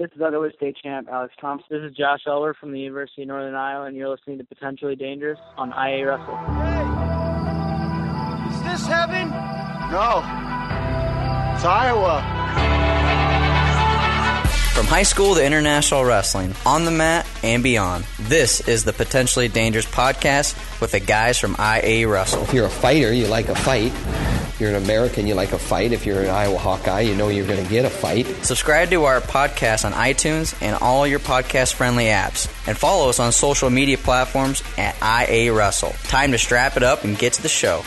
This is other state champ Alex Thompson. This is Josh Elwer from the University of Northern Iowa, and you're listening to Potentially Dangerous on IA Wrestle. Hey, is this heaven? No, it's Iowa. From high school to international wrestling, on the mat and beyond, this is the Potentially Dangerous podcast with the guys from IA Wrestle. If you're a fighter, you like a fight. If you're an American, you like a fight. If you're an Iowa Hawkeye, you know you're going to get a fight. Subscribe to our podcast on iTunes and all your podcast-friendly apps. And follow us on social media platforms at IA Wrestle. Time to strap it up and get to the show.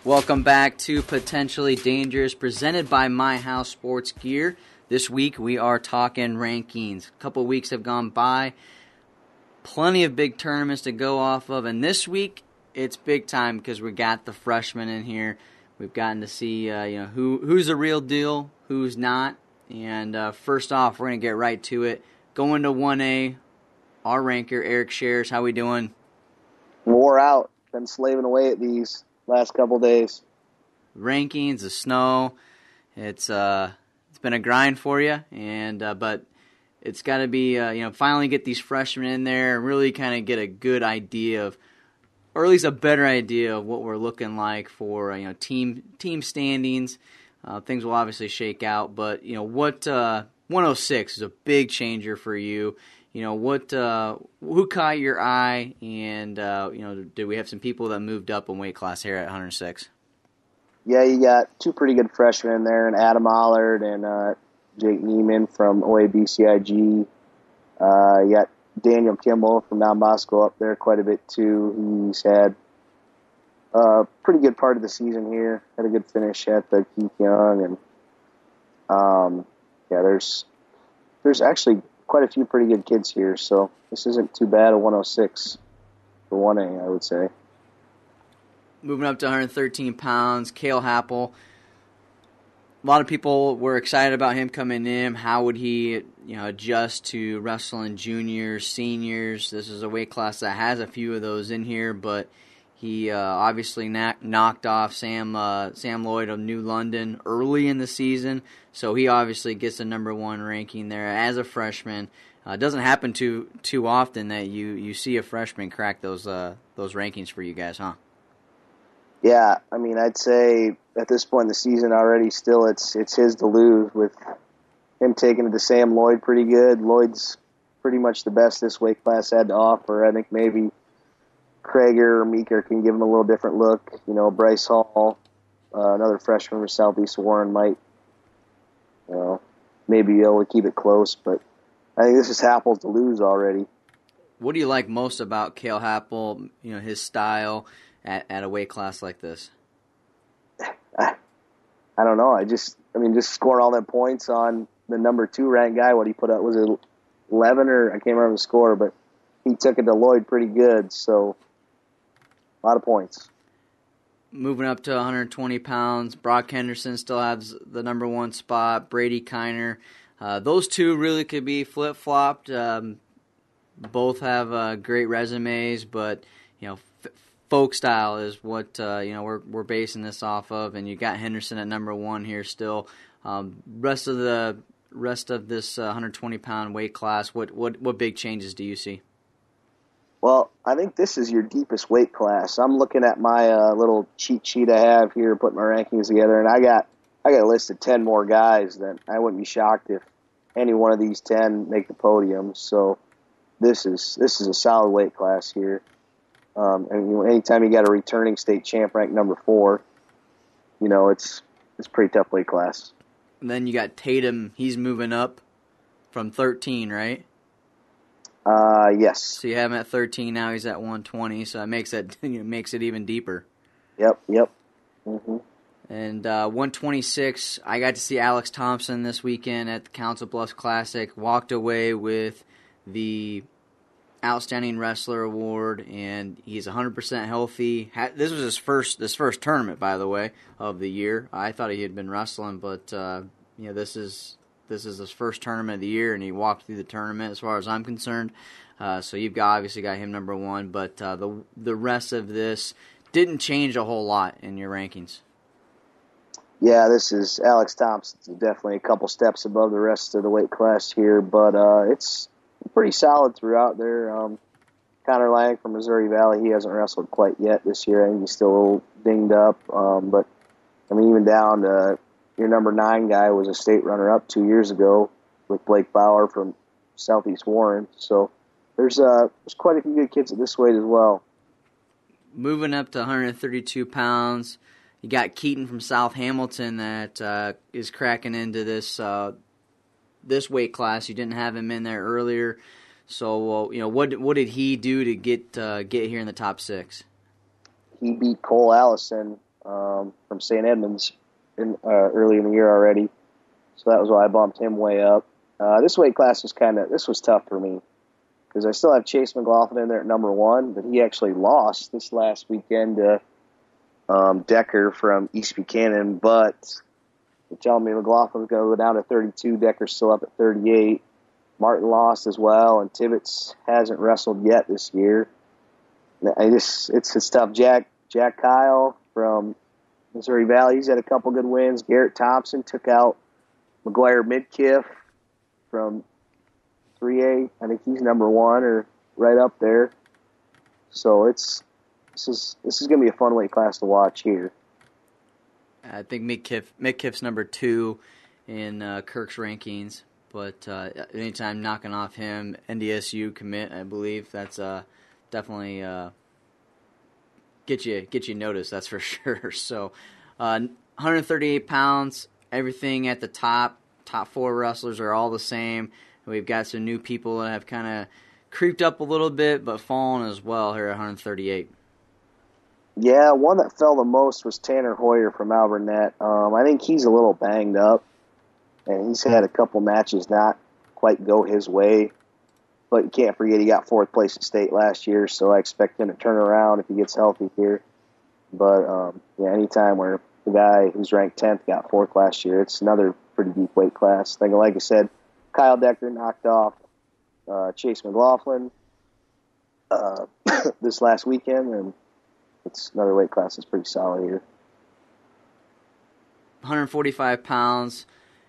Welcome back to Potentially Dangerous, presented by MyHouse Sports Gear. This week we are talking rankings. A couple weeks have gone by. Plenty of big tournaments to go off of. And this week it's big time because we got the freshmen in here. We've gotten to see who's the real deal, who's not. And first off, we're going to get right to it. Going to 1A, our ranker, Eric Shares. How we doing? Wore out. Been slaving away at these last couple days. Rankings, the snow, it's been a grind for you, and but it's got to be finally get these freshmen in there and really kind of get a good idea of, or at least a better idea of what we're looking like for team standings. Things will obviously shake out, but what 106 is a big changer for you. Who caught your eye, and did we have some people that moved up in weight class here at 106? Yeah, you got two pretty good freshmen in there, and Adam Allard and Jake Neiman from OABCIG. You got Daniel Kimball from Don Bosco up there quite a bit too. He's had a pretty good part of the season here. Had a good finish at the Keith Young, and there's actually quite a few pretty good kids here, so this isn't too bad a 106 for 1A, I would say. Moving up to 113 pounds, Cale Happel. A lot of people were excited about him coming in. How would he adjust to wrestling juniors, seniors? This is a weight class that has a few of those in here, but he obviously knocked off Sam Lloyd of New London early in the season, so he obviously gets the number one ranking there as a freshman. It doesn't happen too often that you see a freshman crack those rankings for you guys, huh? Yeah, I mean, I'd say at this point in the season already, still it's his to lose with him taking it to Sam Lloyd pretty good. Lloyd's pretty much the best this weight class had to offer. I think maybe Krager or Meeker can give him a little different look. Bryce Hall, another freshman from Southeast Warren, might maybe be able to keep it close, but I think this is Happel's to lose already. What do you like most about Cale Happel, his style at a weight class like this? I don't know. Just scoring all them points on the number 2 ranked guy. What he put up, was it 11 or I can't remember the score, but he took it to Lloyd pretty good, so a lot of points. Moving up to 120 pounds, Brock Henderson still has the number 1 spot. Brady Kiner. Those two really could be flip-flopped. Both have great resumes, but folk style is what we're basing this off of. And you got Henderson at number 1 here still. Rest of this 120 pound weight class. What big changes do you see? Well, I think this is your deepest weight class. I'm looking at my little cheat sheet I have here, putting my rankings together, and I got a list of 10 more guys that I wouldn't be shocked if any one of these 10 make the podium. So this is a solid weight class here. And anytime you got a returning state champ ranked number 4, it's a pretty tough weight class. And then you got Tatum. He's moving up from 13, right? Yes. So you have him at 13 now. He's at 120. So that makes it even deeper. Yep. Mm-hmm. And 126, I got to see Alex Thompson this weekend at the Council Bluffs Classic. Walked away with the Outstanding Wrestler Award, and he's 100% healthy. This was his first tournament, by the way, of the year. I thought he had been wrestling, but this is his first tournament of the year, and he walked through the tournament as far as I'm concerned. So you've obviously got him number 1, but the rest of this didn't change a whole lot in your rankings. Yeah, this is Alex Thompson's definitely a couple steps above the rest of the weight class here, but it's pretty solid throughout there. Connor Lang from Missouri Valley, he hasn't wrestled quite yet this year. I think he's still a little dinged up, but I mean, even down to your number 9 guy was a state runner-up 2 years ago with Blake Bauer from Southeast Warren. So there's quite a few good kids at this weight as well. Moving up to 132 pounds, you got Keaton from South Hamilton that is cracking into this weight class. You didn't have him in there earlier, so what did he do to get here in the top 6? He beat Cole Allison from St. Edmunds early in the year already, so that was why I bumped him way up. This weight class was tough for me because I still have Chase McLaughlin in there at number 1, but he actually lost this last weekend to Decker from East Buchanan, but they're telling me McLaughlin's going to go down to 32. Decker's still up at 38. Martin lost as well, and Tibbetts hasn't wrestled yet this year. It's tough. Jack Kyle from Missouri Valley, he's had a couple good wins. Garrett Thompson took out McGuire Midkiff from 3A. I think he's number 1 or right up there. So this is going to be a fun weight class to watch here. I think Midkiff's number 2 in Kirk's rankings, but anytime knocking off him, NDSU commit, I believe that's definitely get you noticed. That's for sure. So 138 pounds, everything at the top 4 wrestlers are all the same. We've got some new people that have kind of creeped up a little bit, but fallen as well here at 138. Yeah, one that fell the most was Tanner Hoyer from Alburnett. I think he's a little banged up, and he's had a couple matches not quite go his way. But you can't forget he got 4th place at state last year, so I expect him to turn around if he gets healthy here. But, anytime where the guy who's ranked 10th got 4th last year, it's another pretty deep weight class. Like I said, Kyle Decker knocked off Chase McLaughlin this last weekend, and it's another weight class that's pretty solid here. 145 pounds.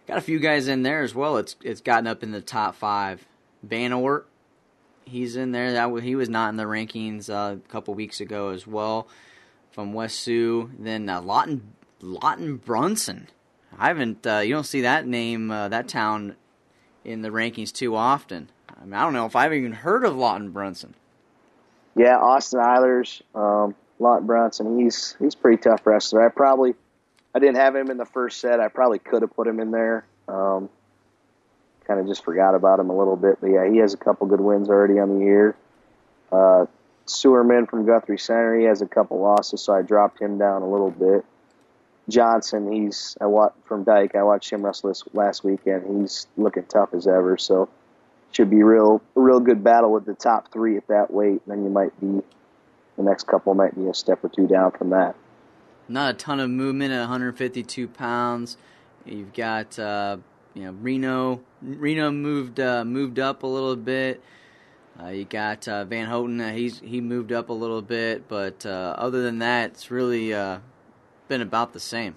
Got a few guys in there as well. It's gotten up in the top 5. Van Oort, he's in there. He was not in the rankings a couple weeks ago as well. From West Sioux. Then Lawton Brunson. I haven't. You don't see that name, that town, in the rankings too often. I mean, I don't know if I've even heard of Lawton Brunson. Yeah, Austin Eilers, Lawton Brunson. He's pretty tough wrestler. I didn't have him in the first set. I probably could have put him in there. Kind of just forgot about him a little bit. But, yeah, he has a couple good wins already on the year. Sewerman from Guthrie Center, he has a couple losses, so I dropped him down a little bit. Johnson, from Dyke. I watched him wrestle this last weekend. He's looking tough as ever, so should be a real good battle with the top 3 at that weight. And then the next couple might be a step or 2 down from that. Not a ton of movement at 152 pounds. You've got Reno moved up a little bit. You got Van Houten. He moved up a little bit, but other than that, it's really been about the same.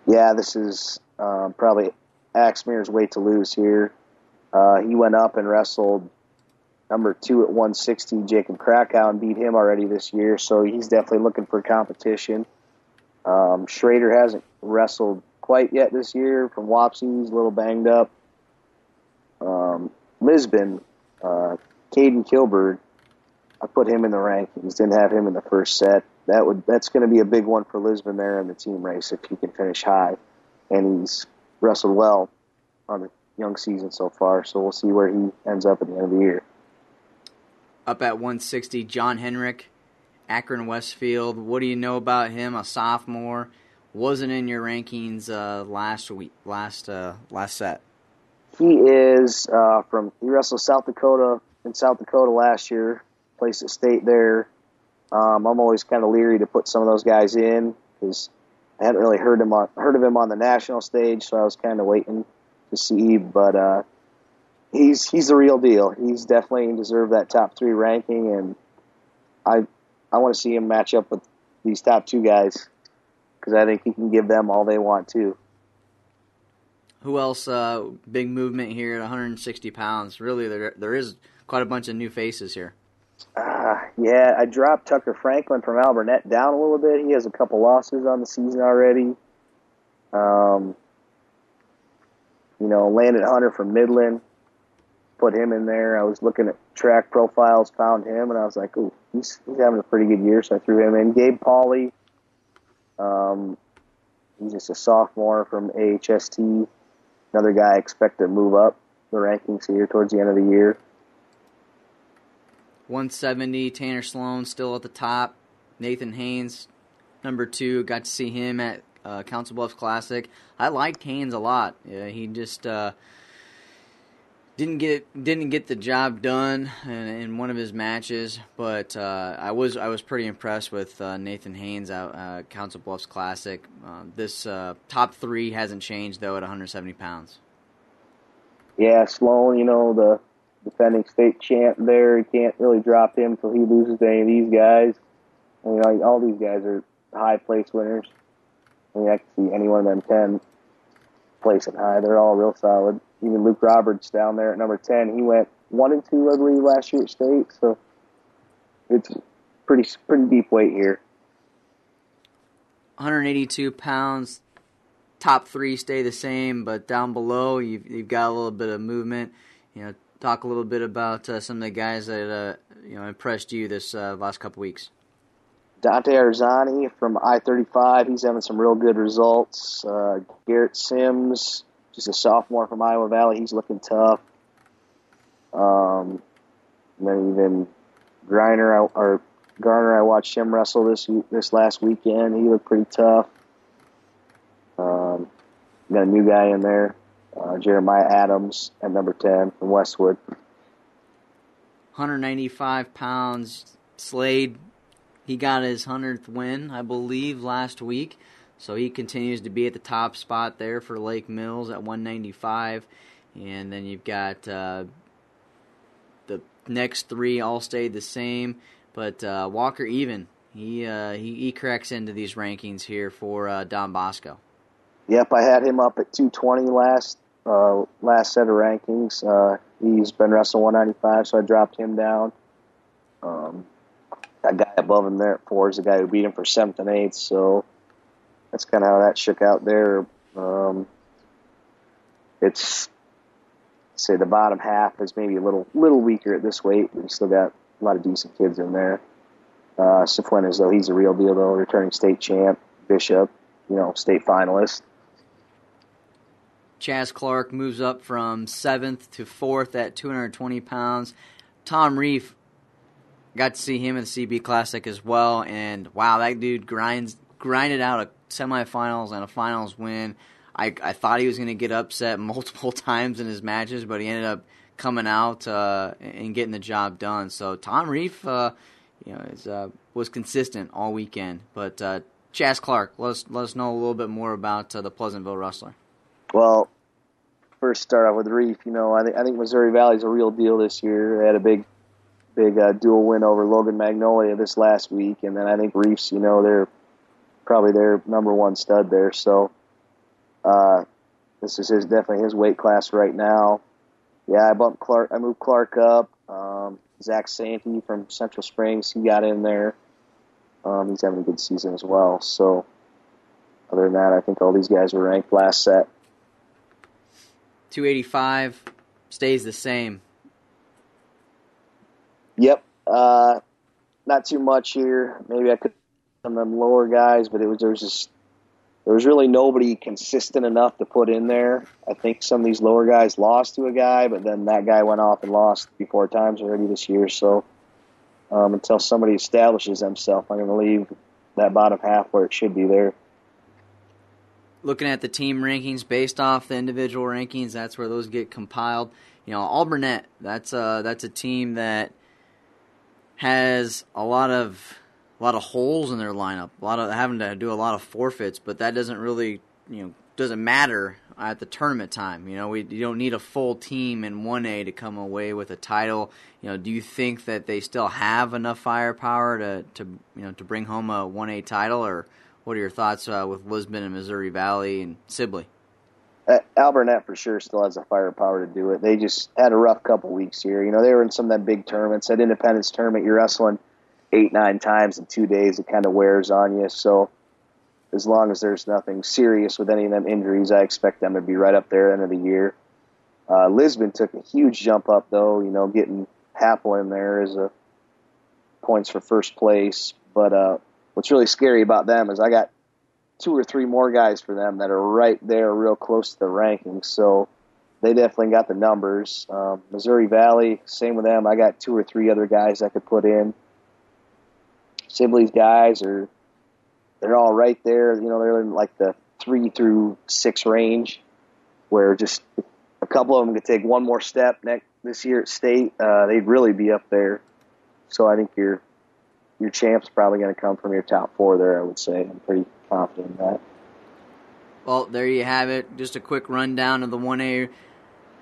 Yeah, this is probably Axmere's weight to lose here. He went up and wrestled number 2 at 160, Jacob Krakow, and beat him already this year, so he's definitely looking for competition. Schrader hasn't wrestled quite yet this year from Wapsie. He's a little banged up. Lisbon, Caden Kilberg, I put him in the rankings, didn't have him in the first set. That's going to be a big one for Lisbon there in the team race if he can finish high. And he's wrestled well on the young season so far, so we'll see where he ends up at the end of the year. Up at 160, John Henrik, Akron Westfield. What do you know about him? A sophomore, wasn't in your rankings last set. He is he wrestled South Dakota last year, placed at state there. I'm always kind of leery to put some of those guys in because I hadn't really heard of him on the national stage, so I was kind of waiting to see. But he's the real deal. He's definitely deserved that top 3 ranking, and I want to see him match up with these top 2 guys because I think he can give them all they want too. Who else? Big movement here at 160 pounds. Really, there is quite a bunch of new faces here. Yeah, I dropped Tucker Franklin from Alburnett down a little bit. He has a couple losses on the season already. Landon Hunter from Midland, put him in there. I was looking at track profiles, found him, and I was like, ooh, he's having a pretty good year, so I threw him in. Gabe Pauley, he's just a sophomore from AHST. Another guy I expect to move up the rankings here towards the end of the year. 170, Tanner Sloan still at the top. Nathan Haynes, number 2. Got to see him at Council Bluffs Classic. I liked Haynes a lot. Yeah, he just didn't get the job done in one of his matches, but I was pretty impressed with Nathan Haynes at Council Bluffs Classic. This top 3 hasn't changed though at 170 pounds. Yeah, Sloan, the defending state champ there. You can't really drop him until he loses to any of these guys. All these guys are high place winners. I can see any one of them 10 placing high. They're all real solid. Even Luke Roberts down there at number 10. He went 1-2, I believe, last year at state. So it's pretty deep weight here. 182 pounds. Top 3 stay the same, but down below you've got a little bit of movement. Talk a little bit about some of the guys that impressed you this last couple weeks. Dante Arzani from I-35, he's having some real good results. Garrett Sims, just a sophomore from Iowa Valley, he's looking tough. And then even Garner, I watched him wrestle this last weekend. He looked pretty tough. Got a new guy in there, Jeremiah Adams at number 10 from Westwood. 195 pounds, Slade. He got his 100th win, I believe, last week. So he continues to be at the top spot there for Lake Mills at 195. And then you've got the next 3 all stayed the same. But Walker Even, he cracks into these rankings here for Don Bosco. Yep, I had him up at 220 last set of rankings. He's been wrestling 195, so I dropped him down. That guy above him there at 4 is the guy who beat him for 7th and 8th, so that's kind of how that shook out there. It's, say, the bottom half is maybe a little weaker at this weight, but you still got a lot of decent kids in there. Cifuentes, though, he's a real deal, though, returning state champ. Bishop, state finalist. Chaz Clark moves up from 7th to 4th at 220 pounds. Tom Reef, got to see him at the CB Classic as well, and wow, that dude grinded out a semifinals and a finals win. I thought he was going to get upset multiple times in his matches, but he ended up coming out and getting the job done. So Tom Reef, was consistent all weekend. But Chaz Clark, let us know a little bit more about the Pleasantville wrestler. Well, first start off with Reef. I think Missouri Valley's a real deal this year. They had a big dual win over Logan Magnolia this last week, and then I think Reef's, they're probably their number 1 stud there. So this is definitely his weight class right now. Yeah, I moved Clark up. Zach Santee from Central Springs, he got in there. He's having a good season as well. So other than that, I think all these guys were ranked last set. 285 stays the same. Yep. Not too much here. Maybe I could some of them lower guys, but there was really nobody consistent enough to put in there. I think some of these lower guys lost to a guy, but then that guy went off and lost before times already this year. So until somebody establishes themselves, I'm going to leave that bottom half where it should be there. Looking at the team rankings based off the individual rankings, that's where those get compiled. Alburnett, that's a team that has a lot of holes in their lineup, a lot of having to do a lot of forfeits, but that doesn't really doesn't matter at the tournament time. You don't need a full team in 1A to come away with a title. Do you think that they still have enough firepower to bring home a 1A title, or what are your thoughts with Lisbon and Missouri Valley and Sibley? Alburnett for sure still has the firepower to do it. They just had a rough couple weeks here. They were in some of them big tournaments. That Independence tournament, you're wrestling 8-9 times in 2 days. It kind of wears on you. So as long as there's nothing serious with any of them injuries, I expect them to be right up there at the end of the year. Lisbon took a huge jump up, though, getting Happel in there as a points for first place. But what's really scary about them is I got 2 or 3 more guys for them that are right there real close to the rankings. So they definitely got the numbers. Missouri Valley, same with them. I got 2 or 3 other guys I could put in. Sibley's guys they're all right there. They're in like the 3 through 6 range, where just a couple of them could take one more step this year at state. They'd really be up there. So I think your champ's probably going to come from your top 4 there, I would say. I'm pretty confident in that. Well, there you have it. Just a quick rundown of the 1A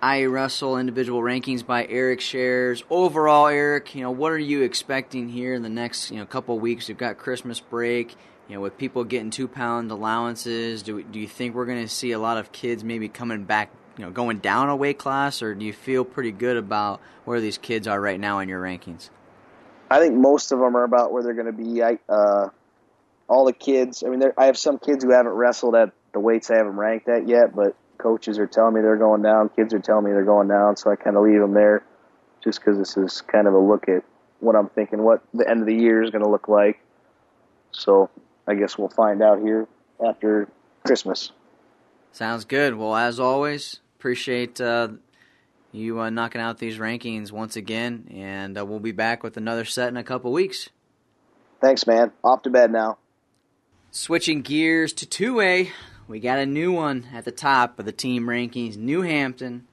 IA Wrestle individual rankings by Eric Shares. Overall, Eric, what are you expecting here in the next couple of weeks? You've got Christmas break. With people getting 2-pound allowances, do you think we're going to see a lot of kids maybe coming back, going down a weight class, or do you feel pretty good about where these kids are right now in your rankings? I think most of them are about where they're going to be. All the kids, I have some kids who haven't wrestled at the weights I haven't ranked at yet, but coaches are telling me they're going down. Kids are telling me they're going down, so I kind of leave them there just because this is kind of a look at what I'm thinking, what the end of the year is going to look like. So I guess we'll find out here after Christmas. Sounds good. Well, as always, appreciate you knocking out these rankings once again, and we'll be back with another set in a couple weeks. Thanks, man. Off to bed now. Switching gears to 2A, we got a new one at the top of the team rankings. New Hampton.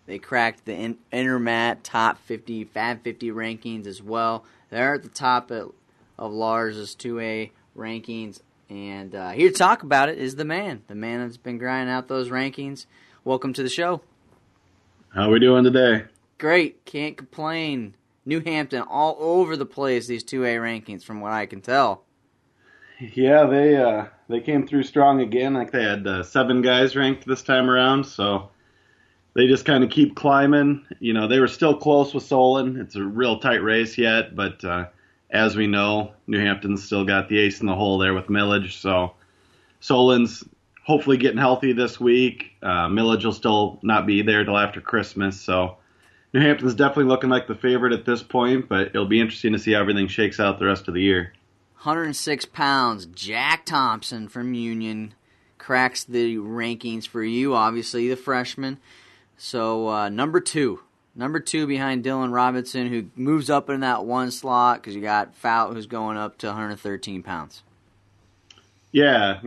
They cracked the Intermat top 50, Fab 50 rankings as well. They're at the top of Lars's 2A rankings, and here to talk about it is the man that's been grinding out those rankings. Welcome to the show. How we doing today? Great, can't complain. New Hampton all over the place, these 2A rankings, from what I can tell. Yeah, they came through strong again. Like they had 7 guys ranked this time around, so they just kind of keep climbing. They were still close with Solon. It's a real tight race yet, but as we know, New Hampton's still got the ace in the hole there with Millage. So Solon's hopefully getting healthy this week. Millage will still not be there till after Christmas. So New Hampton's definitely looking like the favorite at this point, but it'll be interesting to see how everything shakes out the rest of the year. 106 pounds, Jack Thompson from Union cracks the rankings for you, obviously, the freshman. So number two behind Dylan Robinson, who moves up in that one slot because you got Fout, who's going up to 113 pounds. Yeah,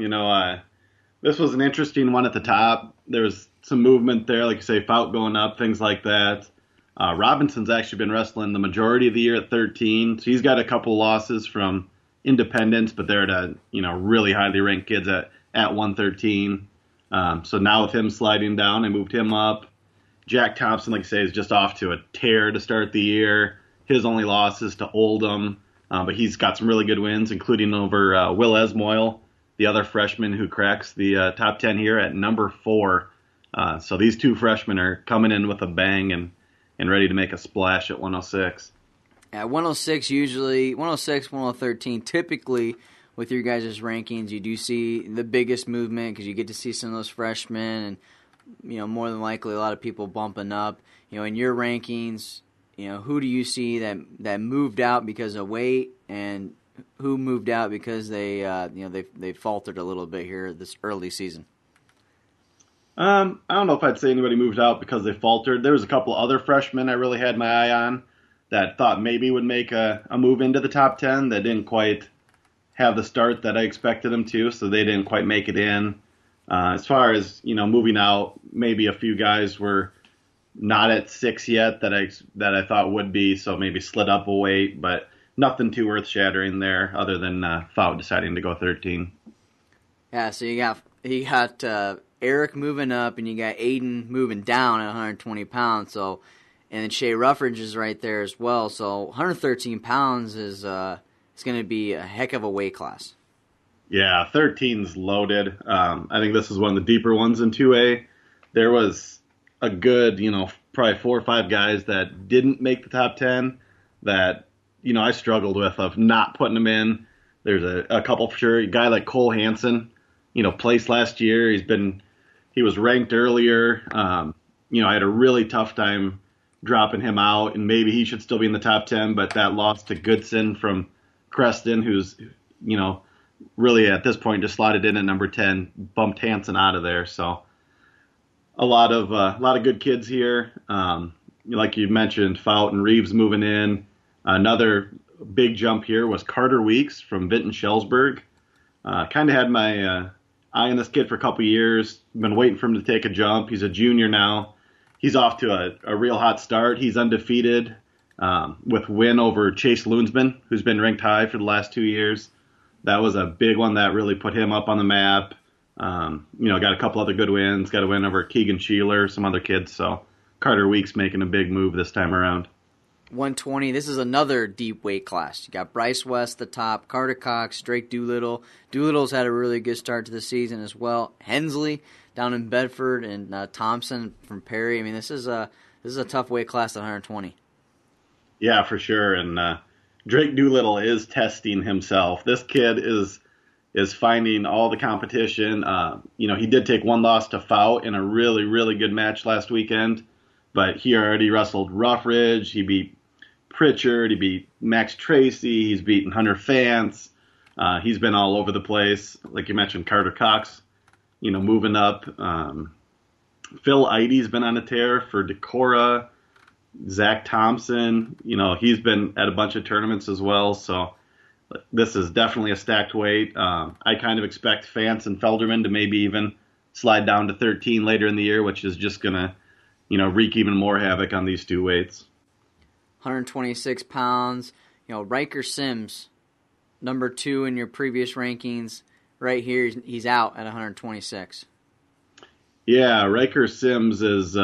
this was an interesting one at the top. There was some movement there, like you say, Fout going up, things like that. Robinson's actually been wrestling the majority of the year at 13, so he's got a couple losses from Independence, but they're to really highly ranked kids at 113. So now with him sliding down, I moved him up. Jack Thompson, like I say, is just off to a tear to start the year. His only loss is to Oldham, but he's got some really good wins, including over Will Esmoil, the other freshman who cracks the top 10 here at number 4. So these 2 freshmen are coming in with a bang and ready to make a splash at 106. At 106, usually 106, 113, typically with your guys' rankings, you do see the biggest movement because you get to see some of those freshmen, and more than likely a lot of people bumping up. In your rankings, who do you see that moved out because of weight, and who moved out because they faltered a little bit here this early season? I don't know if I'd say anybody moved out because they faltered. There was a couple other freshmen I really had my eye on that thought maybe would make a move into the top 10 that didn't quite have the start that I expected them to, so they didn't quite make it in. As far as, moving out, maybe a few guys were not at 6 yet that I thought would be, so maybe slid up a weight, but nothing too earth-shattering there other than Fout deciding to go 13. Yeah, so you got Eric moving up, and you got Aiden moving down at 120 pounds. So, and then Shea Ruffridge is right there as well. So 113 pounds is going to be a heck of a weight class. Yeah, 13's loaded. I think this is one of the deeper ones in 2A. There was a good, probably 4 or 5 guys that didn't make the top 10 that, I struggled with of not putting them in. There's a couple for sure. A guy like Cole Hansen, placed last year. He was ranked earlier. I had a really tough time dropping him out, and maybe he should still be in the top 10, but that loss to Goodson from Creston, who's, really at this point just slotted in at number 10, bumped Hansen out of there. So a lot of good kids here. Like you mentioned, Fout and Reeves moving in. Another big jump here was Carter Weeks from Vinton Shellsburg. Kind of had my eye on this kid for a couple years. Been waiting for him to take a jump. He's a junior now. He's off to a real hot start. He's undefeated with win over Chase Loonsman, who's been ranked high for the last 2 years. That was a big one that really put him up on the map. Got a couple other good wins. Got a win over Keegan Sheeler, some other kids. So Carter Weeks making a big move this time around. 120. This is another deep weight class. You got Bryce West at the top, Carter Cox, Drake Doolittle. Doolittle's had a really good start to the season as well. Hensley down in Bedford, and Thompson from Perry. I mean, this is a tough weight class at 120. Yeah, for sure. And Drake Doolittle is testing himself. This kid is finding all the competition. He did take one loss to Fout in a really, really good match last weekend, but he already wrestled Ruffridge. He beat Pritchard. He beat Max Tracy. He's beaten Hunter Fance. He's been all over the place. Like you mentioned, Carter Cox, moving up. Phil Idey's been on a tear for Decorah. Zach Thompson, he's been at a bunch of tournaments as well. So this is definitely a stacked weight. I kind of expect Fance and Felderman to maybe even slide down to 13 later in the year, which is just going to, wreak even more havoc on these 2 weights. 126 pounds. Riker Sims, number 2 in your previous rankings. Right here, he's out at 126. Yeah, Riker Sims is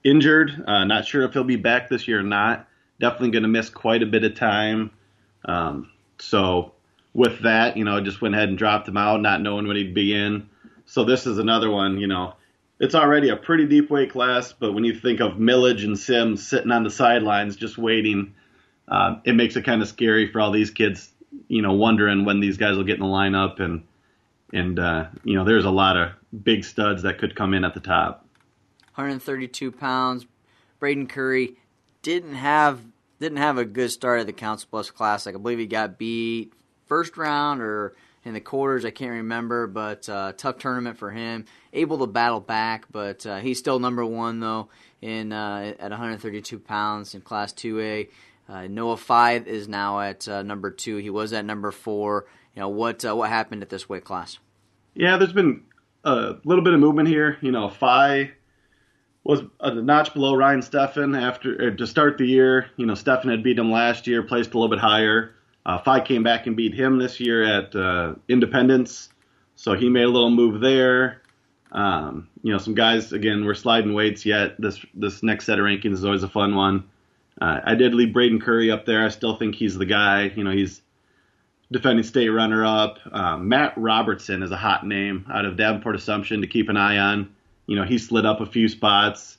injured. Not sure if he'll be back this year or not. Definitely going to miss quite a bit of time. So with that, just went ahead and dropped him out, not knowing when he'd be in. So this is another one, it's already a pretty deep weight class, but when you think of Millage and Sims sitting on the sidelines just waiting, it makes it kind of scary for all these kids, wondering when these guys will get in the lineup. And there's a lot of big studs that could come in at the top. 132 pounds. Braden Curry didn't have a good start at the Council Plus Classic. I believe he got beat first round or in the quarters. I can't remember, but tough tournament for him. Able to battle back, but he's still number 1 though in at 132 pounds in Class 2A. Noah Fythe is now at number 2. He was at number 4. What happened at this weight class? Yeah, there's been a little bit of movement here. Fythe was a notch below Ryan Steffen to start the year. Steffen had beat him last year, placed a little bit higher. Fythe came back and beat him this year at Independence, so he made a little move there. Some guys, again, we're sliding weights yet. This next set of rankings is always a fun one. I did leave Braden Curry up there. I still think he's the guy. He's defending state runner-up. Matt Robertson is a hot name out of Davenport Assumption to keep an eye on. He slid up a few spots,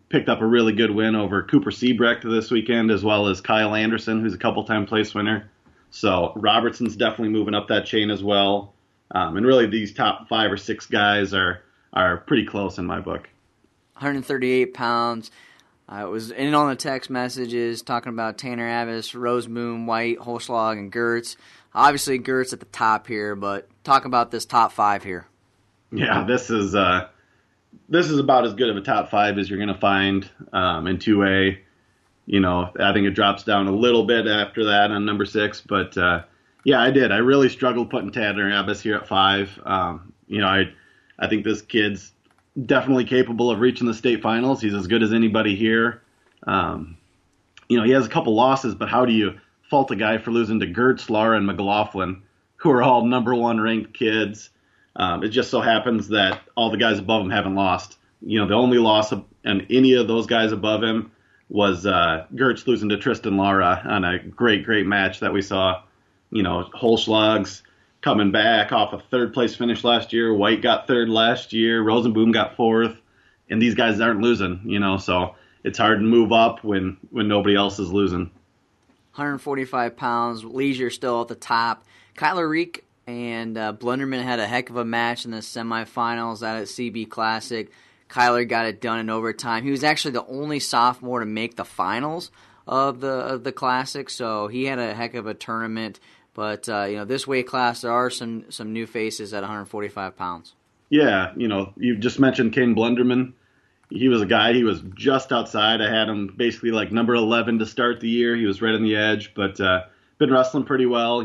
picked up a really good win over Cooper Siebrecht this weekend, as well as Kyle Anderson, who's a couple-time place winner. So Robertson's definitely moving up that chain as well. And really these top 5 or 6 guys are pretty close in my book. 138 pounds. I was in on the text messages talking about Tanner Avis, Rosemoon, White, Holschlag, and Gertz. Obviously, Gertz at the top here, but talk about this top 5 here. Yeah, this is about as good of a top 5 as you're going to find in 2A. I think it drops down a little bit after that on number 6, but I did. I really struggled putting Tanner Avis here at 5. I think this kid's definitely capable of reaching the state finals. He's as good as anybody here. He has a couple losses, but how do you fault a guy for losing to Gertz, Lara, and McLaughlin, who are all number 1 ranked kids? It just so happens that all the guys above him haven't lost. The only loss of any of those guys above him was Gertz losing to Tristan Lara on a great match that we saw. Holschlags coming back off a third-place finish last year. White got third last year. Rosenboom got fourth. And these guys aren't losing, so it's hard to move up when nobody else is losing. 145 pounds, Leisure still at the top. Kyler Reek and Blunderman had a heck of a match in the semifinals out at CB Classic. Kyler got it done in overtime. He was actually the only sophomore to make the finals of the Classic, so he had a heck of a tournament. But this weight class, there are some new faces at 145 pounds. Yeah, you just mentioned King Blunderman. He was a guy, he was just outside. I had him basically like number 11 to start the year. He was right on the edge, but been wrestling pretty well.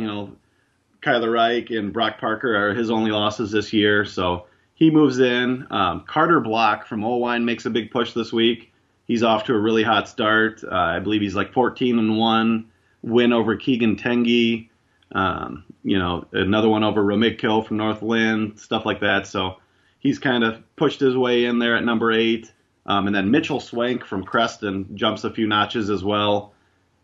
Kyler Reich and Brock Parker are his only losses this year, so he moves in. Carter Block from Owine makes a big push this week. He's off to a really hot start. I believe he's like 14-1, win over Keegan Tengi. Another one over Romigko from Northland, stuff like that. So he's kind of pushed his way in there at number 8. And then Mitchell Swank from Creston jumps a few notches as well.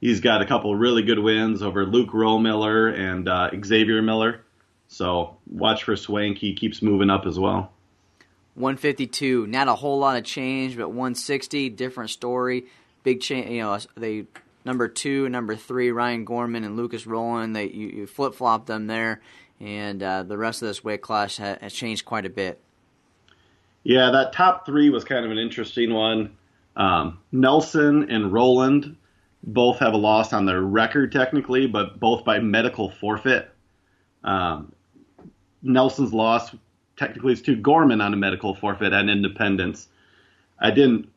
He's got a couple really good wins over Luke Roemiller and Xavier Miller. So watch for Swank. He keeps moving up as well. 152, not a whole lot of change, but 160, different story. Big change. They number 2 and number 3, Ryan Gorman and Lucas Rowland. You flip-flop them there, and the rest of this weight class has changed quite a bit. Yeah, that top 3 was kind of an interesting one. Nelson and Roland both have a loss on their record technically, but both by medical forfeit. Nelson's loss technically is to Gorman on a medical forfeit at Independence. I didn't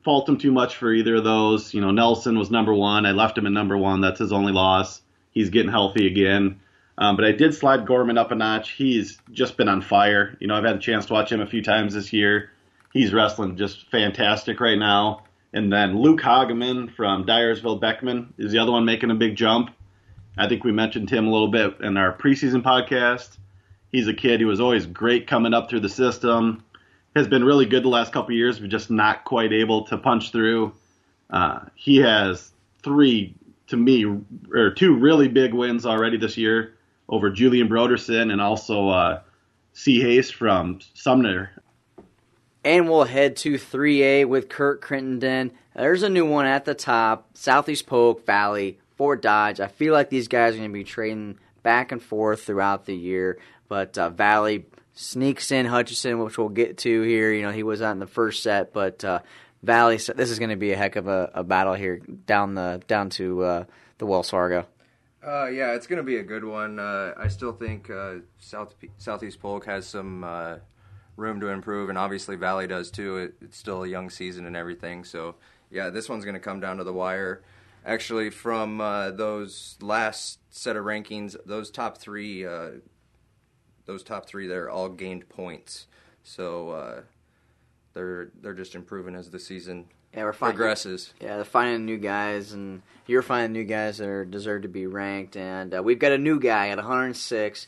fault him too much for either of those. Nelson was number 1. I left him at number 1. That's his only loss. He's getting healthy again. But I did slide Gorman up a notch. He's just been on fire. I've had a chance to watch him a few times this year. He's wrestling just fantastic right now. And then Luke Hageman from Dyersville Beckman is the other one making a big jump. I think we mentioned him a little bit in our preseason podcast. He's a kid who was always great coming up through the system. Has been really good the last couple of years, but just not quite able to punch through. He has 2 really big wins already this year over Julian Broderson and also C. Hayes from Sumner. And we'll head to 3A with Kurt Crittenden. There's a new one at the top, Southeast Polk, Valley, Fort Dodge. I feel like these guys are going to be trading back and forth throughout the year, but Valley sneaks in Hutchison, which we'll get to here. He was out in the first set, but Valley, this is going to be a heck of a battle here down to the Wells Fargo. Yeah, it's going to be a good one. I still think Southeast Polk has some room to improve, and obviously Valley does too. It's still a young season and everything, so yeah, this one's going to come down to the wire. Actually, from those last set of rankings, those top three there all gained points, so they're just improving as the season progresses. Yeah, they're finding new guys, and you're finding new guys that deserve to be ranked. And we've got a new guy at 106.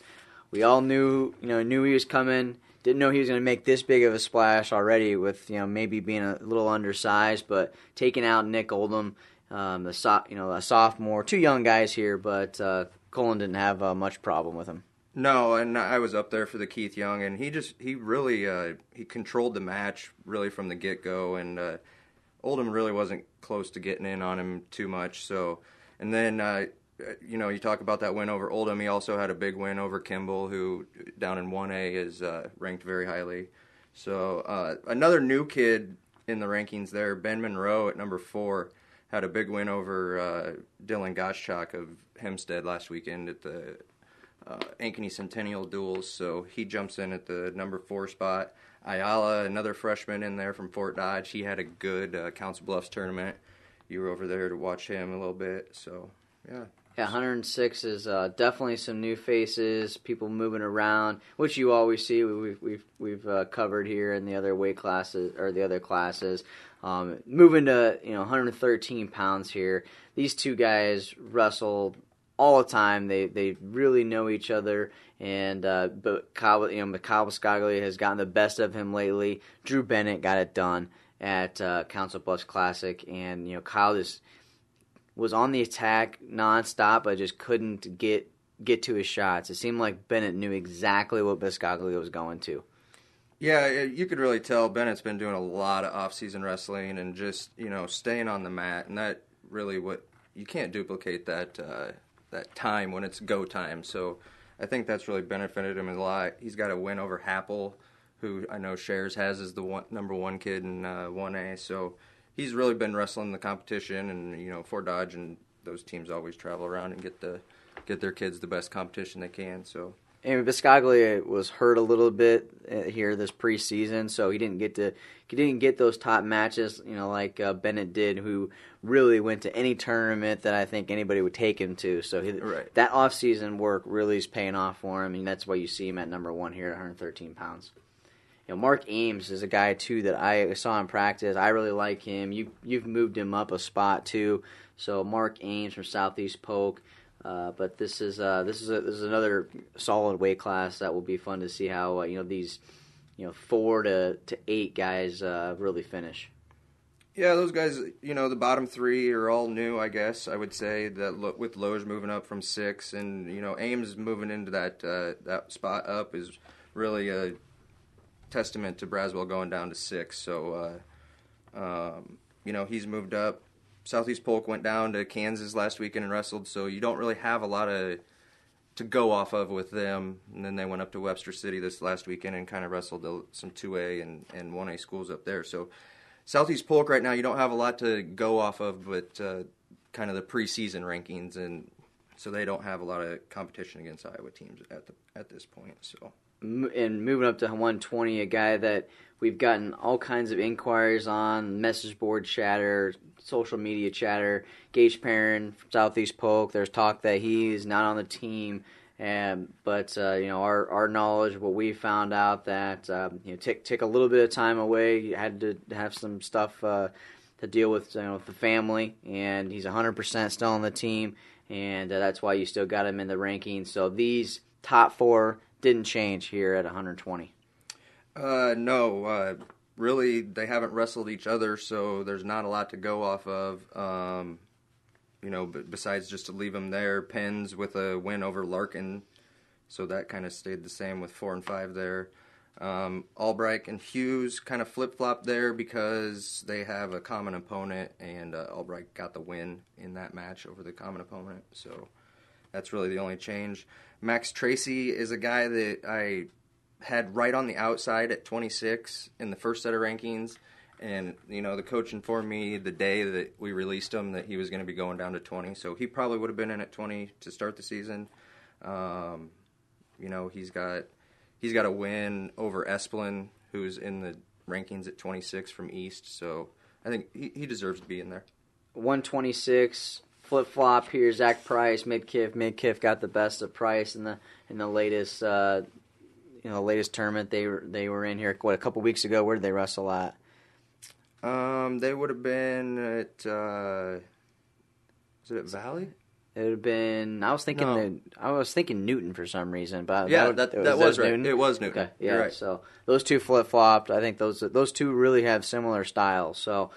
We all knew he was coming. Didn't know he was going to make this big of a splash already with maybe being a little undersized, but taking out Nick Oldham, a sophomore. 2 young guys here, but Colin didn't have much problem with him. No, and I was up there for the Keith Young, and he really controlled the match really from the get-go, and Oldham really wasn't close to getting in on him too much. So, and then you talk about that win over Oldham. He also had a big win over Kimball, who down in 1A is ranked very highly. So another new kid in the rankings there, Ben Monroe at number 4, had a big win over Dylan Gottschalk of Hempstead last weekend at the Ankeny Centennial Duels, so he jumps in at the number 4 spot. Ayala, another freshman in there from Fort Dodge, he had a good Council Bluffs tournament. You were over there to watch him a little bit, so yeah. Yeah, 106 is definitely some new faces, people moving around, which you always see. We've covered here in the other weight classes or the other classes. Moving to 113 pounds here. These 2 guys wrestled all the time. They really know each other, and but Kyle Biscaglia has gotten the best of him lately. Drew Bennett got it done at Council Bluffs Classic, and Kyle just was on the attack nonstop, but just couldn't get to his shots. It seemed like Bennett knew exactly what Biscaglia was going to. Yeah, you could really tell Bennett's been doing a lot of off-season wrestling and just staying on the mat, and that really you can't duplicate that time when it's go time. So I think that's really benefited him a lot. He's got a win over Happel, who I know Shares has as the number one kid in 1A. So he's really been wrestling the competition, and Fort Dodge and those teams always travel around and get their kids the best competition they can. So. And Biscaglia was hurt a little bit here this preseason, so he didn't get those top matches, like Bennett did, who really went to any tournament that I think anybody would take him to. So that off-season work really is paying off for him, and that's why you see him at number one here at 113 pounds. Mark Ames is a guy too that I saw in practice. I really like him. You've moved him up a spot too. So Mark Ames from Southeast Polk. But this is another solid weight class that will be fun to see how these 4 to 8 guys really finish. Yeah, those guys, the bottom 3 are all new, I guess. I would say that with Loge moving up from 6, and Ames moving into that spot up is really a testament to Braswell going down to 6. So he's moved up. Southeast Polk went down to Kansas last weekend and wrestled, so you don't really have a lot to go off of with them. And then they went up to Webster City this last weekend and kind of wrestled some 2A and 1A schools up there. So Southeast Polk right now, you don't have a lot to go off of, but kind of the preseason rankings, and so they don't have a lot of competition against Iowa teams at this point. So. And moving up to 120, a guy that we've gotten all kinds of inquiries on, message board chatter, social media chatter. Gage Perrin from Southeast Polk. There's talk that he's not on the team, but our knowledge, what we found out that took a little bit of time away. He had to have some stuff to deal with, with the family, and he's 100% still on the team, and that's why you still got him in the rankings. So these top 4 didn't change here at 120. No, really, they haven't wrestled each other, so there's not a lot to go off of. Besides just to leave them there. Penns with a win over Larkin, so that kind of stayed the same with 4 and 5 there. Albright and Hughes kind of flip-flopped there because they have a common opponent, and Albright got the win in that match over the common opponent, so that's really the only change. Max Tracy is a guy that I had right on the outside at 26 in the first set of rankings, and the coach informed me the day that we released him that he was going to be going down to 20, so he probably would have been in at 20 to start the season. He's got a win over Esplin, who's in the rankings at 26 from East, so I think he deserves to be in there. 126. Flip-flop here, Zach Price, Midkiff. Midkiff got the best of Price in the latest latest tournament they were in here. A couple weeks ago? Where did they wrestle at? They would have been at was it at Valley? It would have been. I was thinking Newton for some reason, but yeah, that was right. Newton? It was Newton. Okay, yeah. You're right. So those two flip-flopped. I think those two really have similar styles. So.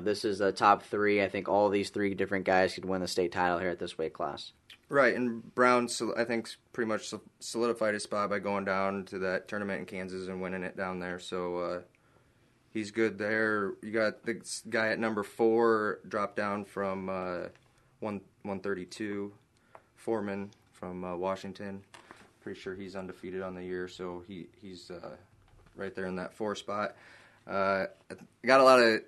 This is the top 3. I think all these 3 different guys could win the state title here at this weight class. Right, and Brown, I think, pretty much solidified his spot by going down to that tournament in Kansas and winning it down there. So he's good there. You got the guy at number 4 dropped down from 132, Foreman from Washington. Pretty sure he's undefeated on the year, so he's right there in that 4 spot. I got a lot of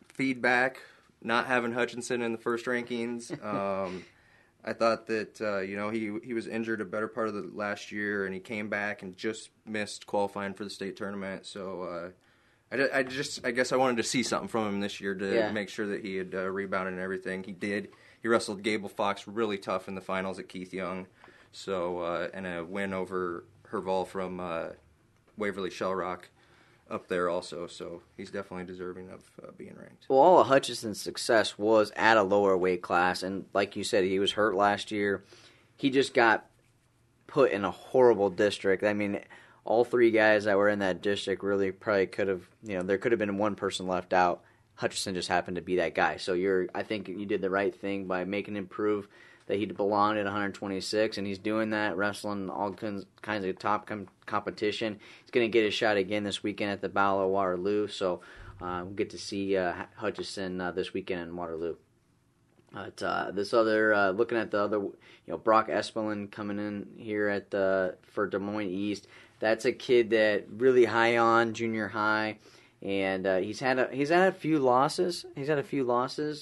feedback not having Hutchinson in the first rankings. I thought that he was injured a better part of the last year, and he came back and just missed qualifying for the state tournament. So I guess I wanted to see something from him this year to make sure that he had rebounded and everything. He did. He wrestled Gable Fox really tough in the finals at Keith Young. So and a win over Herval from Waverly Shellrock. up there also, so he's definitely deserving of being ranked. Well, all of Hutchison's success was at a lower weight class, and like you said, he was hurt last year. He just got put in a horrible district. I mean, all three guys that were in that district really probably could have, there could have been one person left out. Hutchison just happened to be that guy. So I think you did the right thing by making him prove that he belonged at 126, and he's doing that, wrestling all kinds of top competition. He's going to get a shot again this weekend at the Battle of Waterloo, so we'll get to see Hutchison this weekend in Waterloo. But looking at the other, Brock Espelin coming in here for Des Moines East. That's a kid that really high on junior high, and he's had a few losses.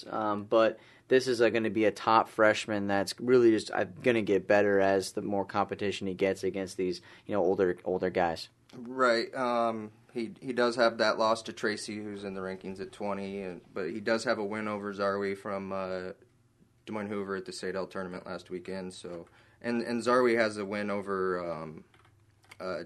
But this is going to be a top freshman that's really just going to get better as the more competition he gets against these older guys. Right. He does have that loss to Tracy, who's in the rankings at 20, but he does have a win over Zarwi from Des Moines Hoover at the Sadell tournament last weekend. So, and Zarwi has a win over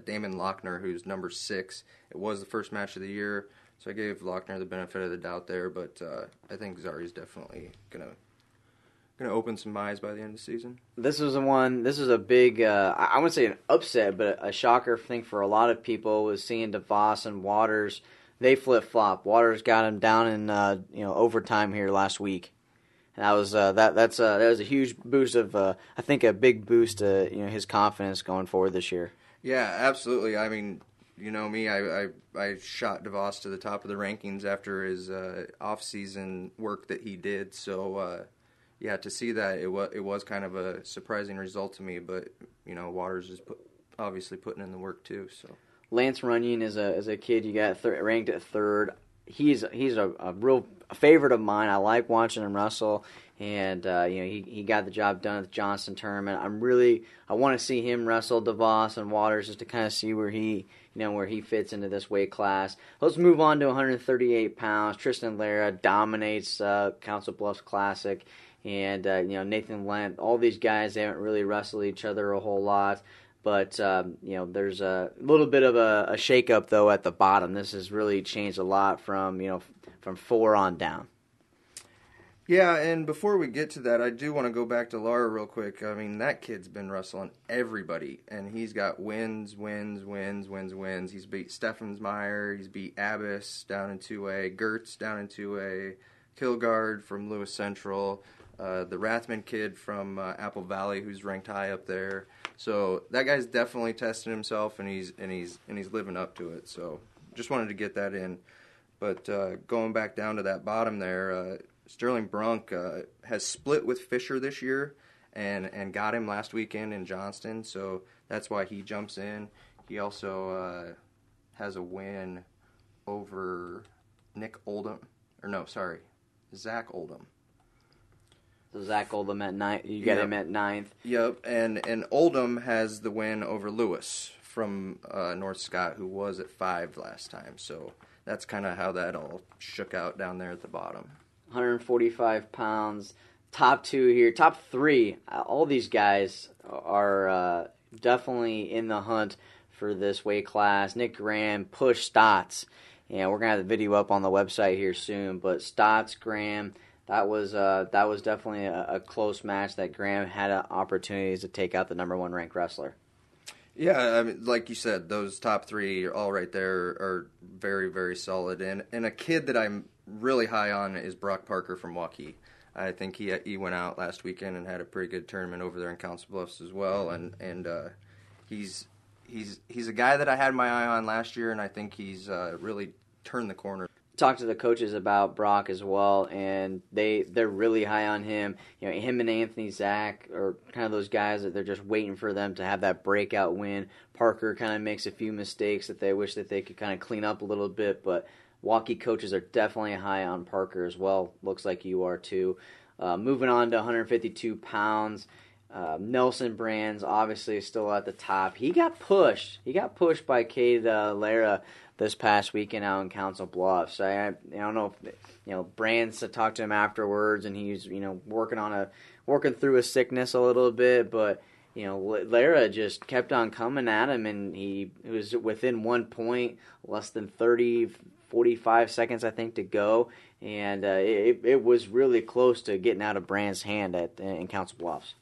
Damon Lochner, who's number 6. It was the first match of the year, so I gave Lochner the benefit of the doubt there. But I think Zarwi's definitely gonna open some eyes by the end of the season. This was a big, I wouldn't say an upset, but a shocker thing for a lot of people was seeing DeVos and Waters. They flip-flop. Waters got him down in overtime here last week. And that was that was a huge boost of I think a big boost to his confidence going forward this year. Yeah, absolutely. I mean, me, I shot DeVos to the top of the rankings after his off-season work that he did. So. Yeah, to see that, it was kind of a surprising result to me, but Waters is obviously putting in the work too. So Lance Runyon is a kid you got ranked at 3rd. He's a real favorite of mine. I like watching him wrestle, and he got the job done at the Johnston tournament. I want to see him wrestle DeVos and Waters just to kind of see where he fits into this weight class. Let's move on to 138 pounds. Tristan Lara dominates Council Bluffs Classic. And, Nathan Lamp, all these guys, they haven't really wrestled each other a whole lot. But, there's a little bit of a shake-up, though, at the bottom. This has really changed a lot from 4 on down. Yeah, and before we get to that, I do want to go back to Lara real quick. I mean, that kid's been wrestling everybody, and he's got wins. He's beat Steffensmeyer, he's beat Abbas down in 2A, Gertz down in 2A, Kilgard from Lewis Central, the Rathman kid from Apple Valley, who's ranked high up there. So that guy's definitely testing himself, and he's living up to it. So just wanted to get that in. But going back down to that bottom there, Sterling Brunk has split with Fisher this year, and got him last weekend in Johnston. So that's why he jumps in. He also has a win over Zach Oldham. So Zach Oldham at 9th. You got him at 9th. Yep, and Oldham has the win over Lewis from North Scott, who was at 5 last time. So that's kind of how that all shook out down there at the bottom. 145 pounds. Top 2 here. Top 3. All these guys are definitely in the hunt for this weight class. Nick Graham pushed Stotts. Yeah, we're going to have the video up on the website here soon. But Stotts, Graham, that was definitely a close match that Graham had opportunities to take out the number 1 ranked wrestler. Yeah, I mean, like you said, those top 3 are all right there are very, very solid. And a kid that I'm really high on is Brock Parker from Waukee. I think he went out last weekend and had a pretty good tournament over there in Council Bluffs as well. And he's a guy that I had my eye on last year, and I think he's really turned the corner. Talked to the coaches about Brock as well, and they're really high on him. Him and Anthony Zach are kind of those guys that they're just waiting for them to have that breakout win. Parker kind of makes a few mistakes that they wish that they could kind of clean up a little bit, but Waukee coaches are definitely high on Parker as well. Looks like you are too. Moving on to 152 pounds. Nelson Brands obviously is still at the top. He got pushed. By Cade Lara this past weekend out in Council Bluffs. I don't know if Brands talked to him afterwards, and he's working through his sickness a little bit, but Lara just kept on coming at him, and it was within 1 point, less than 30, 45 seconds, I think, to go, and it was really close to getting out of Brand's hand in Council Bluffs.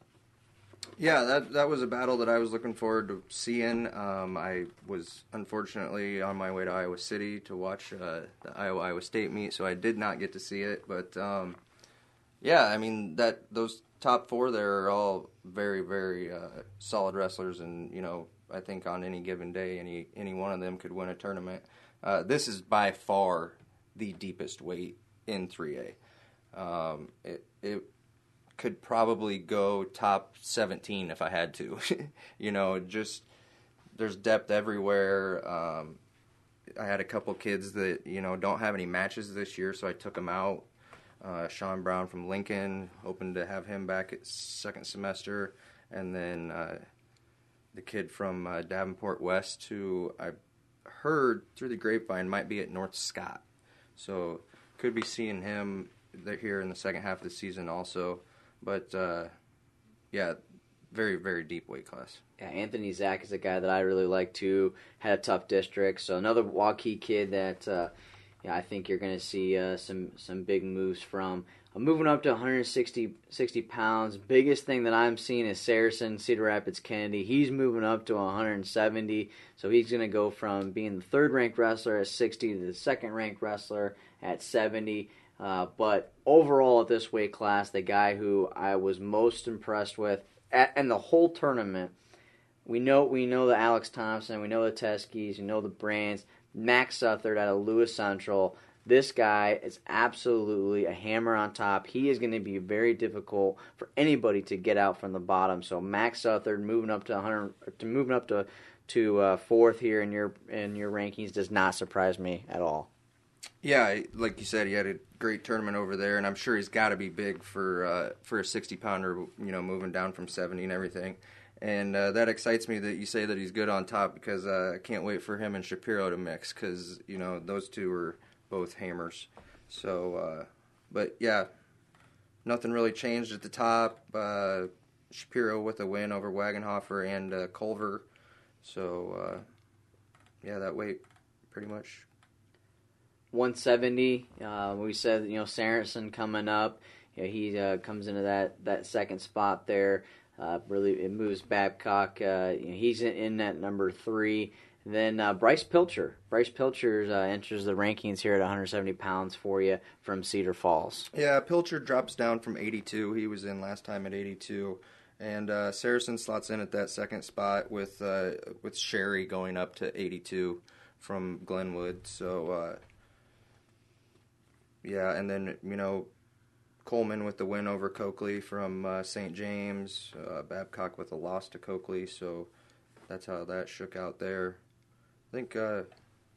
Yeah, that was a battle that I was looking forward to seeing. I was unfortunately on my way to Iowa City to watch the Iowa State meet, so I did not get to see it. But those top four there are all very, very solid wrestlers, and I think on any given day, any one of them could win a tournament. This is by far the deepest weight in 3A. It could probably go top 17 if I had to. Just there's depth everywhere. I had a couple kids that don't have any matches this year, so I took them out. Sean Brown from Lincoln, hoping to have him back at second semester, and then the kid from Davenport West, who I heard through the grapevine might be at North Scott, so could be seeing him here in the second half of the season also. But very, very deep weight class. Yeah, Anthony Zach is a guy that I really like too. Had a tough district, so another Waukee kid that I think you're going to see some big moves from. Moving up to 160 pounds. Biggest thing that I'm seeing is Saracen, Cedar Rapids, Kennedy. He's moving up to 170, so he's going to go from being the third-ranked wrestler at 60 to the second-ranked wrestler at 70. But overall at this weight class, the guy who I was most impressed with and the whole tournament, we know the Alex Thompson, we know the Teskies, we know the Brands, Max Southard out of Lewis Central. This guy is absolutely a hammer on top. He is going to be very difficult for anybody to get out from the bottom. So Max Southard moving up to fourth here in your rankings does not surprise me at all. Yeah, like you said, he had a great tournament over there, and I'm sure he's got to be big for a 60-pounder, moving down from 70 and everything. And that excites me that you say that he's good on top, because I can't wait for him and Shapiro to mix, because those two are both hammers. So, but yeah, nothing really changed at the top. Shapiro with a win over Wagenhofer and Culver. So, that weight pretty much. 170. We said Saracen coming up. He comes into that second spot there. Really, it moves Babcock. He's in at number 3. Then Bryce Pilcher. Bryce Pilcher enters the rankings here at 170 pounds for you from Cedar Falls. Yeah, Pilcher drops down from 82. He was in last time at 82. And Saracen slots in at that second spot with Sherry going up to 82 from Glenwood. So, and then, Coleman with the win over Coakley from St. James. Babcock with a loss to Coakley. So that's how that shook out there. I think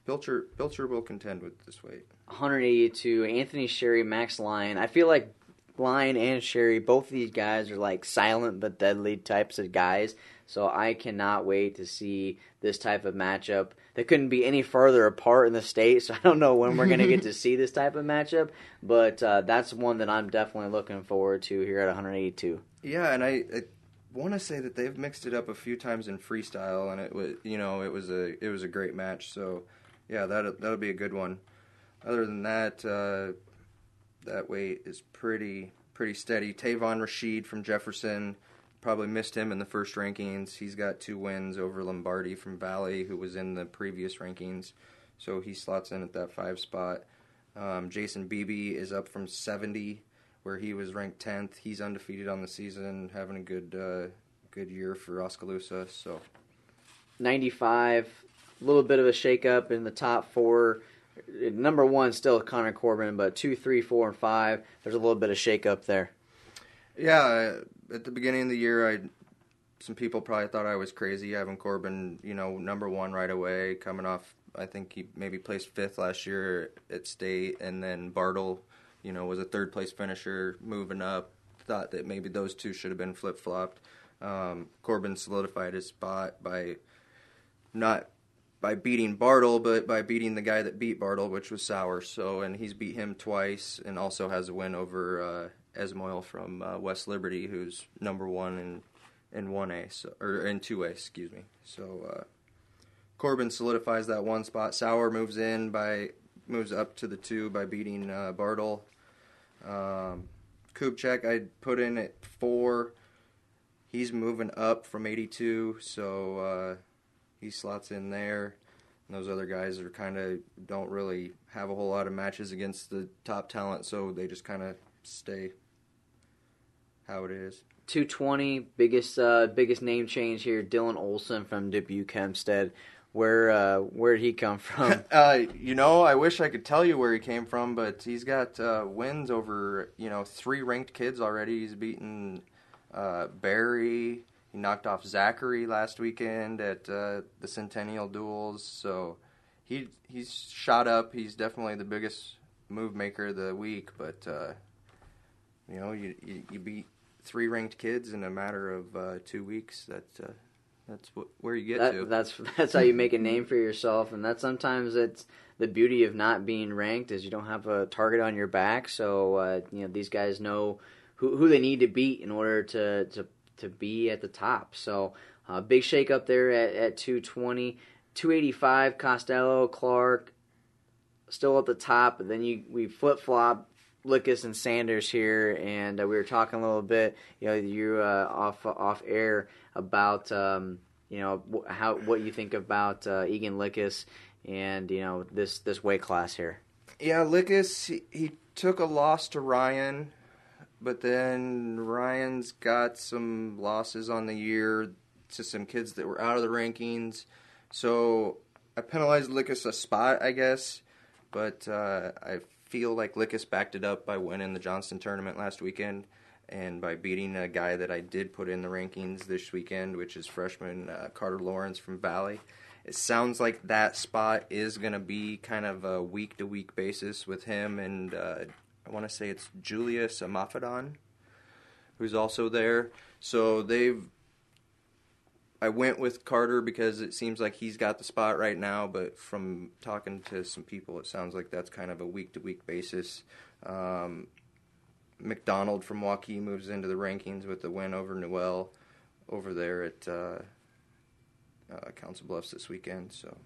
Pilcher will contend with this weight. 182, Anthony Sherry, Max Lyon. I feel like Lyon and Sherry, both of these guys are like silent but deadly types of guys. So I cannot wait to see this type of matchup. They couldn't be any further apart in the state, so I don't know when we're going to get to see this type of matchup. But that's one that I'm definitely looking forward to here at 182. Yeah, and I want to say that they've mixed it up a few times in freestyle, and it was a great match. So yeah, that'll be a good one. Other than that, that weight is pretty steady. Tavon Rashid from Jefferson, probably missed him in the first rankings. He's got 2 wins over Lombardi from Valley, who was in the previous rankings, so he slots in at that 5 spot. Jason Beebe is up from 70, where he was ranked 10th. He's undefeated on the season, having a good year for Oskaloosa. So 95, a little bit of a shakeup in the top 4. Number 1 still Connor Corbin, but 2, 3, 4, and 5, there's a little bit of shakeup there. Yeah, at the beginning of the year, some people probably thought I was crazy having Corbin, number 1 right away, coming off, I think he maybe placed 5th last year at state, and then Bartle, was a 3rd-place finisher, moving up. Thought that maybe those two should have been flip-flopped. Corbin solidified his spot by not by beating Bartle, but by beating the guy that beat Bartle, which was Sauer. So, and he's beat him twice, and also has a win over Esmoil from West Liberty, who's number 1 in 1A, or in 2A, excuse me. So Corbin solidifies that one spot. Sauer moves up to the 2 by beating Bartle. Kubchak I'd put in at 4. He's moving up from 82, so he slots in there. And those other guys are don't really have a whole lot of matches against the top talent, so they just kind of stay how it is. 220, biggest name change here. Dylan Olson from Dubuque Hempstead. Where did he come from? I wish I could tell you where he came from, but he's got wins over 3 ranked kids already. He's beaten Barry. He knocked off Zachary last weekend at the Centennial Duels. So he's shot up. He's definitely the biggest move maker of the week. But you beat 3 ranked kids in a matter of 2 weeks. That's where you get to. That's how you make a name for yourself, and that sometimes it's the beauty of not being ranked is you don't have a target on your back. So these guys know who they need to beat in order to be at the top. So big shake up there at 220, 285. Costello, Clark, still at the top. But then we flip flop Lickus and Sanders here, and we were talking a little bit. You off air about what you think about Egan Lickus and this weight class here. Yeah, Lickus he took a loss to Ryan, but then Ryan's got some losses on the year to some kids that were out of the rankings. So I penalized Lickus a spot, I guess, but I feel like Lickus backed it up by winning the Johnston tournament last weekend and by beating a guy that I did put in the rankings this weekend, which is freshman Carter Lawrence from Valley. It sounds like that spot is going to be kind of a week-to-week basis with him, and I want to say it's Julius Amafadon, who's also there. So I went with Carter because it seems like he's got the spot right now, but from talking to some people, it sounds like that's kind of a week-to-week basis. McDonald from Waukee moves into the rankings with the win over Newell over there at Council Bluffs this weekend. So,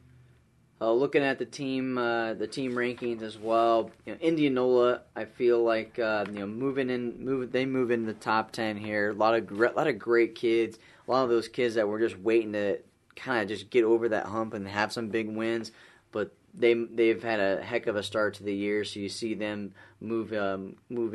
looking at the team rankings as well, Indianola, I feel like they move in the top 10 here. A lot of great kids. A lot of those kids that were just waiting to kind of just get over that hump and have some big wins, but they've had a heck of a start to the year. So you see them move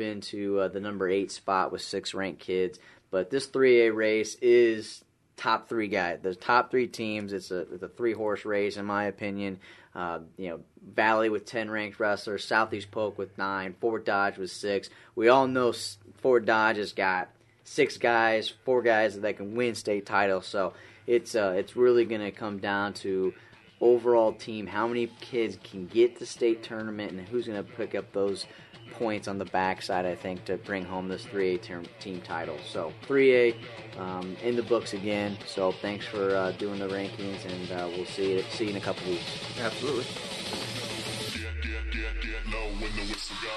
into the number 8 spot with 6 ranked kids. But this 3A race is top 3 guys. The top 3 teams. It's a 3-horse race in my opinion. Valley with 10 ranked wrestlers, Southeast Polk with 9, Fort Dodge with 6. We all know Fort Dodge has got 4 guys that can win state titles. So it's really going to come down to overall team, how many kids can get to state tournament, and who's going to pick up those points on the backside, I think, to bring home this 3A team title. So 3A in the books again. So thanks for doing the rankings, and we'll see you in a couple weeks. Absolutely. Get low when the whistle go.